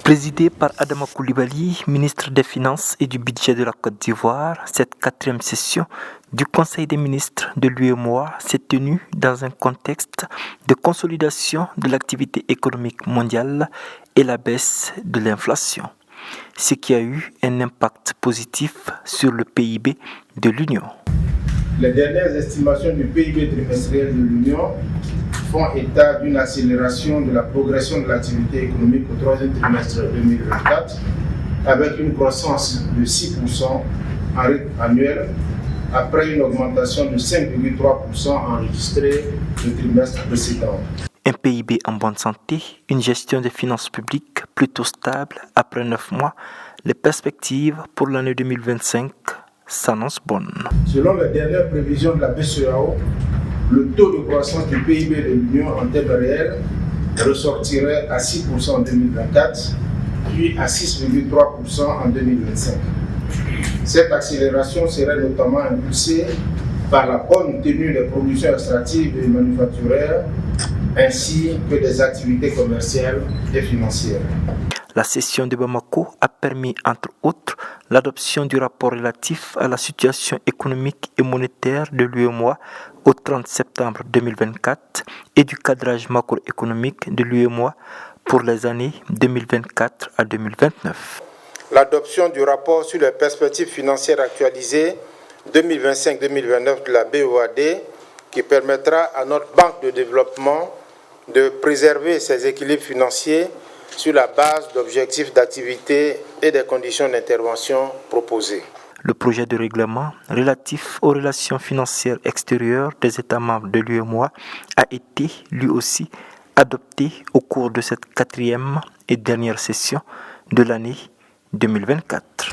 Présidée par Adama Coulibaly, ministre des Finances et du Budget de la Côte d'Ivoire, cette quatrième session du Conseil des ministres de l'UEMOA s'est tenue dans un contexte de consolidation de l'activité économique mondiale et la baisse de l'inflation, ce qui a eu un impact positif sur le PIB de l'Union. Les dernières estimations du PIB trimestriel de l'Union font état d'une accélération de la progression de l'activité économique au troisième trimestre 2024, avec une croissance de 6% en rythme annuel, après une augmentation de 5,3% enregistrée le trimestre précédent. Un PIB en bonne santé, une gestion des finances publiques plutôt stable après 9 mois, les perspectives pour l'année 2025 s'annoncent bonnes. Selon les dernières prévisions de la BCEAO, le taux de croissance du PIB de l'Union en termes réels ressortirait à 6% en 2024, puis à 6,3% en 2025. Cette accélération serait notamment impulsée par la bonne tenue des productions extractives et manufacturières, ainsi que des activités commerciales et financières. La session de Bamako a permis, entre autres, l'adoption du rapport relatif à la situation économique et monétaire de l'UEMOA au 30 septembre 2024 et du cadrage macroéconomique de l'UEMOA pour les années 2024 à 2029. L'adoption du rapport sur les perspectives financières actualisées 2025-2029 de la BOAD qui permettra à notre banque de développement de préserver ses équilibres financiers sur la base d'objectifs d'activité et des conditions d'intervention proposées. Le projet de règlement relatif aux relations financières extérieures des États membres de l'UEMOA a été, lui aussi, adopté au cours de cette quatrième et dernière session de l'année 2024.